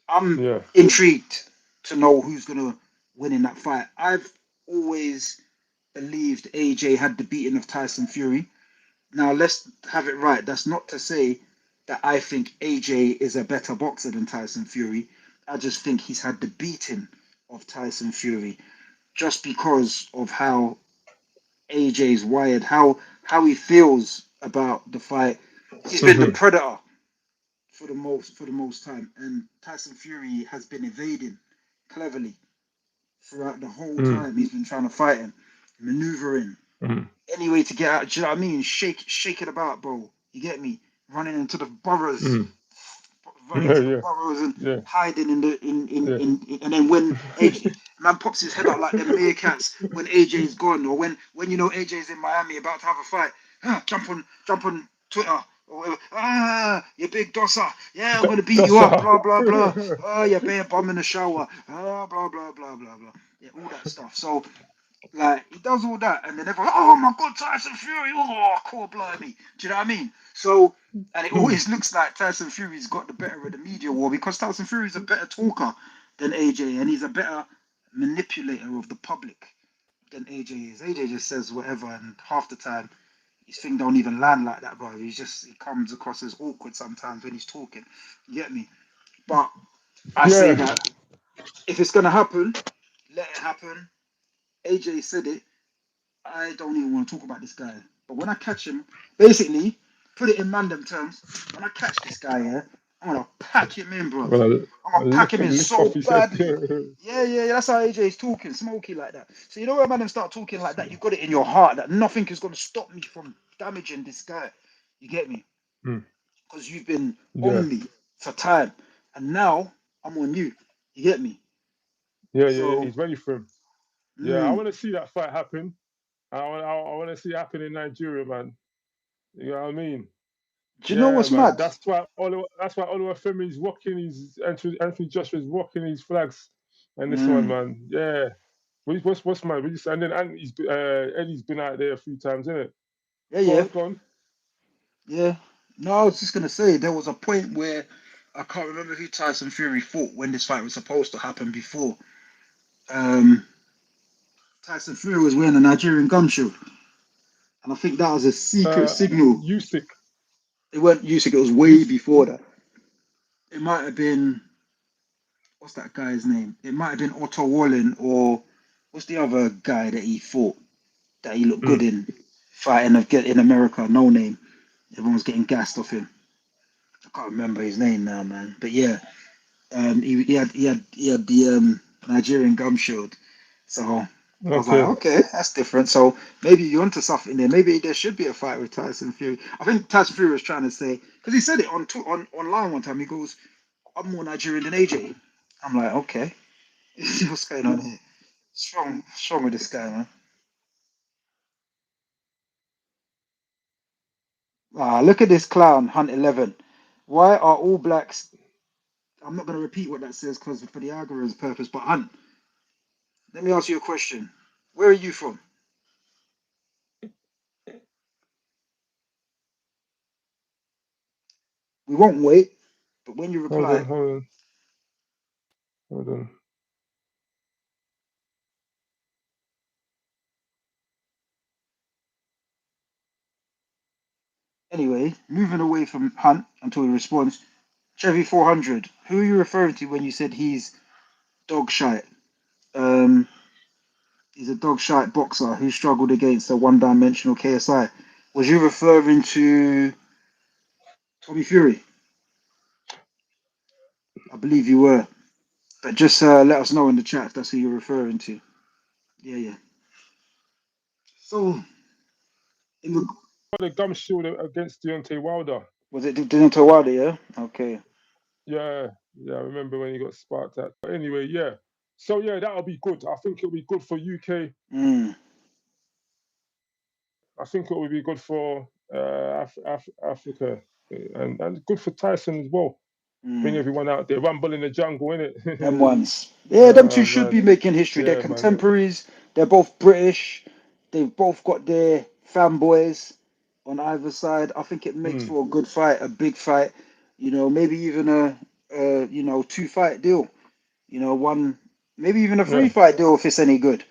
I'm yeah. intrigued to know who's going to win in that fight. I've always believed AJ had the beating of Tyson Fury. Now, let's have it right. That's not to say that I think AJ is a better boxer than Tyson Fury. I just think he's had the beating of Tyson Fury just because of how AJ's wired, how he feels about the fight. He's been the Hmm. predator for the most time, and Tyson Fury has been evading cleverly throughout the whole Mm, time. He's been trying to fight him, maneuvering mm. any way to get out. Do you know what I mean? Shake it about, bro. You get me? Running into the burrows, Mm. running Yeah, into the yeah, burrows and yeah, hiding in the yeah. and then when AJ man pops his head out like them meerkats when AJ's gone, or when AJ's in Miami about to have a fight, jump on Twitter. Or whatever. You big dosser. Yeah, I'm gonna beat That's you up. how. Blah blah blah. Oh, you bare bum in the shower. Blah blah blah blah blah. Yeah, all that stuff. So like he does all that, and then everyone, oh my god, Tyson Fury, oh, cool, blimey. Do you know what I mean? So, and it Mm, always looks like Tyson Fury's got the better of the media war because Tyson Fury's a better talker than AJ, and he's a better manipulator of the public than AJ is. AJ just says whatever, and half the time his thing don't even land like that, bro. He comes across as awkward sometimes when he's talking. You get me? But I say yeah. that if it's gonna happen, let it happen. AJ said it. I don't even want to talk about this guy. But when I catch him, basically, put it in random terms, when I catch this guy here, I'm gonna pack him in, bruv. Well, I'm gonna pack him in lick off so his head. badly. Yeah, yeah, that's how AJ is talking, smoky like that. So you know when man start talking like that, you got it in your heart that nothing is gonna stop me from damaging this guy. You get me? Mm, Because you've been yeah, on me for time, and now I'm on you. You get me? yeah, yeah, yeah. So, He's ready for him. Yeah, I mm, want to see that fight happen. I want to see it happen in Nigeria, man. You know what I mean? do you know Yeah, what's man. mad? That's why Oliver Femi's rocking his Anthony Joshua's rocking his flags, and this one, Mm, man. Yeah. What's man? And then Eddie's been out there a few times, isn't it? yeah, Go yeah. on, go on. Yeah. No, I was just gonna say there was a point where I can't remember who Tyson Fury fought when this fight was supposed to happen before. Um, Tyson Fury was wearing a Nigerian gum shield, and I think that was a secret signal. Usyk. It weren't Usyk; it was way Us. before that. It might have been what's that guy's name? It might have been Otto Wallin or what's the other guy that he fought that he looked good Mm. in fighting in America? No name. Everyone's getting gassed off him. I can't remember his name now, man. But yeah, he had the Nigerian gum shield. So I was like, Okay. okay, that's different. So maybe you're onto something there. Maybe there should be a fight with Tyson Fury. I think Tyson Fury was trying to say because he said it on online one time. He goes, "I'm more Nigerian than AJ." I'm like, okay, what's going on here? Strong with this guy, man. Look at this clown, Hunt 11. Why are all blacks? I'm not going to repeat what that says because for the algorithm's purpose. But Hunt, let me ask you a question. Where are you from? We won't wait, but when you Hold on, reply, hold on, hold on. anyway, moving away from Hunt until he responds, Chevy 400, who are you referring to when you said he's dog shite? Um, he's a dog shite boxer who struggled against a one-dimensional KSI. Was you referring to Tommy Fury? I believe you were. But just let us know in the chat if that's who you're referring to. Yeah, yeah. So, in the, The gum shield against Deontay Wilder. was it Deontay Wilder? Yeah. Okay. Yeah, I remember when he got sparked at. But anyway, yeah. So yeah, that'll be good. I think it'll be good for UK. I think it will be good for Africa and good for Tyson as well. Bring everyone out there, rumble in the jungle, innit? Them ones. Yeah, them two should man. be making history. They're Yeah, man. contemporaries. They're both British. They've both got their fanboys on either side. I think it makes for a good fight, a big fight. You know, maybe even a 2-fight deal. You know, one, maybe even a 3-fight deal if it's any good.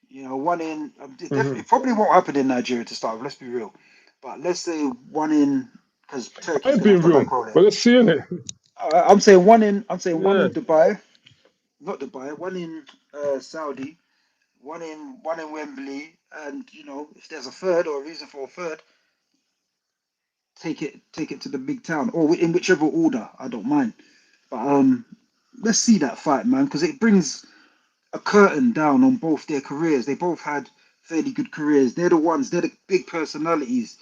You know, one in. It probably won't happen in Nigeria to start with. Let's be real. But let's say one in, because Turkey's I'm gonna have being to real, bankroll it. but let's see, innit? I'm saying one in. I'm saying one in Yeah. Dubai, not Dubai. One in Saudi. One in Wembley, and you know, if there's a third or a reason for a third, take it to the big town or in whichever order. I don't mind. But let's see that fight, man, because it brings a curtain down on both their careers. They both had fairly good careers. They're the big personalities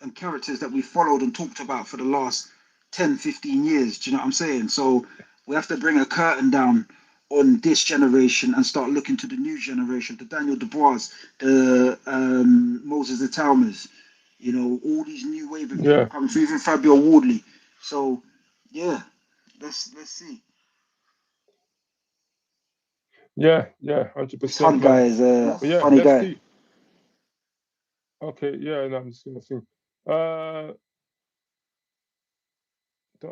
and characters that we followed and talked about for the last 10, 15 years. Do you know what I'm saying? So we have to bring a curtain down on this generation and start looking to the new generation, the Daniel Dubois, the Moses the Talmers, you know, all these new wave of people coming through, even Fabio Wardley. So yeah, let's see. Yeah, 100%. This Hunt guy is a funny let's guy. see. Okay, yeah, no, I'm just gonna think. Don't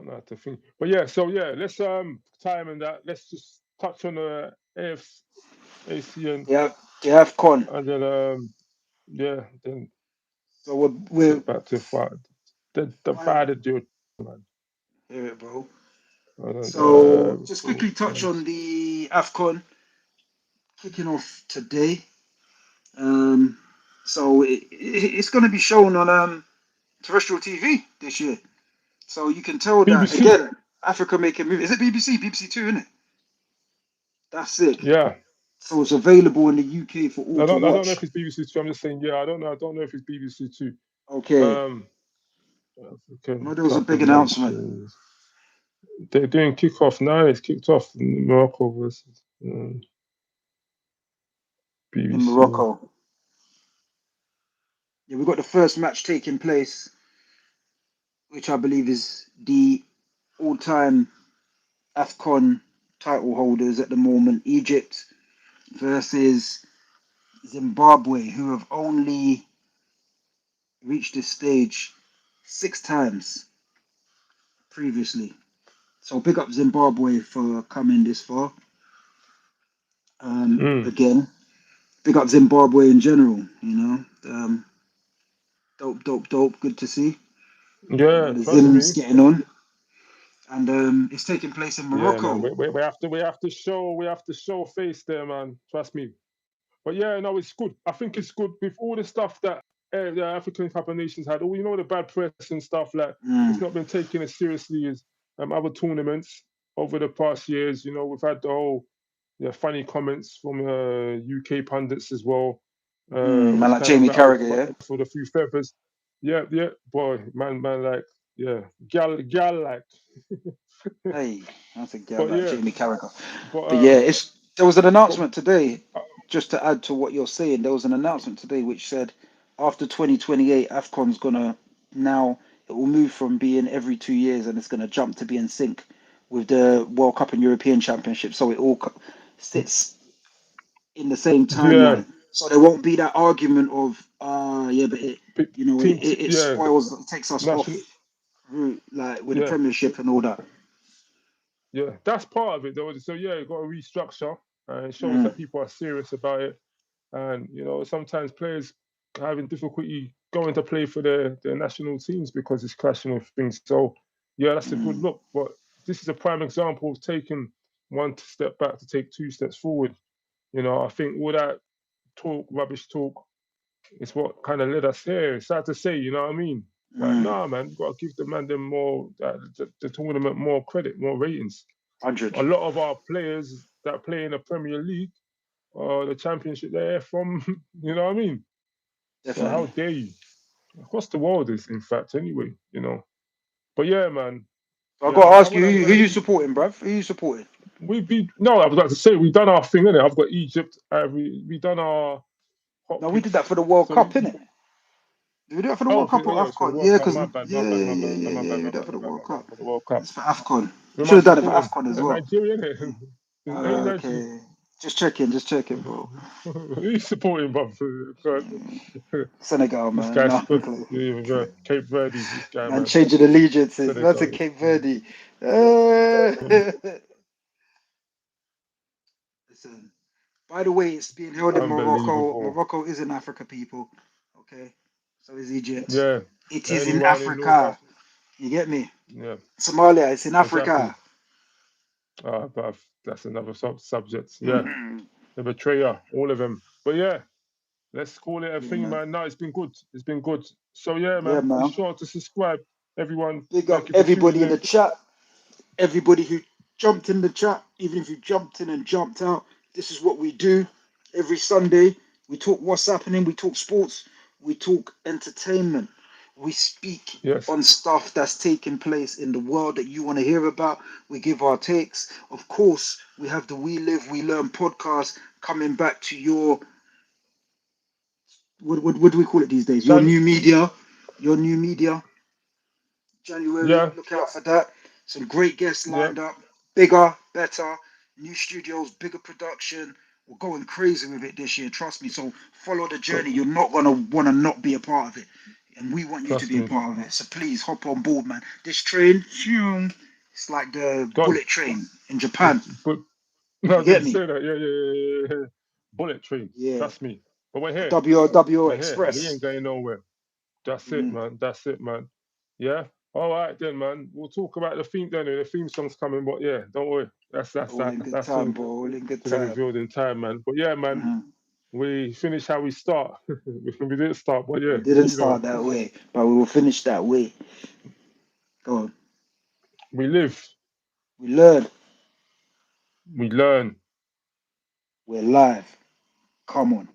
know how to think, but yeah. So yeah, let's time and that. Let's just touch on the AFC and Yeah, the AFCON. And then then So we're get back to fight. The fighter dude, man. hear it, bro. I don't, So just quickly touch on the AFCON kicking off today. So it's going to be shown on terrestrial TV this year. So you can tell that BBC. again, Africa making movies. Is it BBC? BBC Two, isn't it? That's it. Yeah. So it's available in the UK for all to watch. I don't know if it's BBC Two. I'm just saying. Yeah, I don't know. I don't know if it's BBC Two. Okay. African There was a Cup big of announcement. Nations. They're doing kickoff now. It's kicked off in Morocco versus BBC. In Morocco. Yeah, we've got the first match taking place, which I believe is the all-time AFCON title holders at the moment, Egypt versus Zimbabwe, who have only reached this stage 6 times previously. So big up Zimbabwe for coming this far. Again, big up Zimbabwe in general, you know. Dope. Good to see. Yeah, The trust me. Zims getting on. And it's taking place in Morocco. Yeah, man. We have to show face there, man. Trust me. But yeah, no, it's good. I think it's good with all the stuff that the African Cup of Nations had. All the bad press and stuff it's not been taken as seriously as other tournaments over the past years. You know, we've had the whole funny comments from UK pundits as well. Man Which like kind of Jamie Carragher, for a few feathers. Yeah, boy, man, like, yeah, gal, like. Hey, that's a gal like Jamie Carragher. But yeah, there was an announcement today. Just to add to what you're saying, there was an announcement today which said after 2028, AFCON's gonna it will move from being every 2 years and it's gonna jump to be in sync with the World Cup and European Championship, so it all sits in the same timeline. So there won't be that argument of but it spoils, it takes us off route, like with the Premiership and all that. Yeah, that's part of it though. So yeah, you've got to restructure, and it shows that people are serious about it. And sometimes players are having difficulty going to play for their national teams because it's clashing with things. So yeah, that's a good look. But this is a prime example of taking one step back to take 2 steps forward. I think all that rubbish talk, is what kind of led us here. It's sad to say, you know what I mean? Like, nah, man, you got to give the tournament more credit, more ratings. 100. A lot of our players that play in the Premier League or the Championship, they're from, you know what I mean? So how Definitely. dare you? Across the world is, in fact, anyway, you know. But yeah, man. So I Yeah, got to ask when you, I who you supporting, bruv? Who you supporting? we beat. No, I was about to say we done our thing, innit? I've got Egypt. We done our hot No, we did picks. that for the World So Cup, innit? Did we do that for the World Cup or yeah, it's for the AFCON? World Yeah, Cup. because My bad, yeah, yeah, yeah, yeah, my yeah, bad, we my did that bad, for my the bad, World my bad, Cup. for the World Cup. It's for AFCON. Who We am I should have done it for supporting? AFCON as The well. Nigerian, innit? Ain't Nigeria. Okay. Just checking, bro. Who you supporting, bruv? Senegal, This man. guy's No, good. Yeah, Cape Verde, this guy, man, man. changing allegiances. That's a Senegal. Cape Verde. Uh, Listen. By the way, it's being held in Morocco. Unbelievable. Morocco is in Africa, people. Okay, so is Egypt. Yeah. It is in Anyone in North Africa. Africa. You get me? Yeah, Somalia, it's in exactly. Africa. But that's another subject. Yeah. The betrayer, all of them. But yeah, let's call it a Yeah, thing, man. man. No, it's been good. It's been good. So yeah, Yeah, man, be man. sure to subscribe, everyone. Big Thank up you for tuning everybody in the in. chat. Everybody who jumped in the chat, even if you jumped in and jumped out. This is what we do every Sunday. We talk what's happening. We talk sports. We talk entertainment. We speak Yes. on stuff that's taking place in the world that you want to hear about. We give our takes. Of course, we have the We Live, We Learn podcast coming back to your, what do we call it these days? Your Jan- new media. Your new media. January. yeah, Look out for that. Some great guests yeah. lined up. Bigger, better, new studios, bigger production. We're going crazy with it this year. Trust me. So follow the journey. You're not gonna want to not be a part of it, and we want you to Trust be a me. part of it. So please hop on board, man. This train, it's like the Gone. bullet train in Japan. But no, I You was going get to me? say that. Yeah. Bullet train. Yeah. Trust me. But we're here. WRWO We're here. We Express. ain't going nowhere. That's it, Mm. man. That's it, man. Yeah. All right then, man. We'll talk about the theme then. The theme song's coming, but yeah, don't worry. That's All in good that's time, all bro. All in good to be time. revealed in time, man. But yeah, man, Mhm. we finish how we start. We didn't start, but yeah, We didn't you know, start that way, but we will finish that way. Go on. we live, We learn. we learn. We're live. Come on.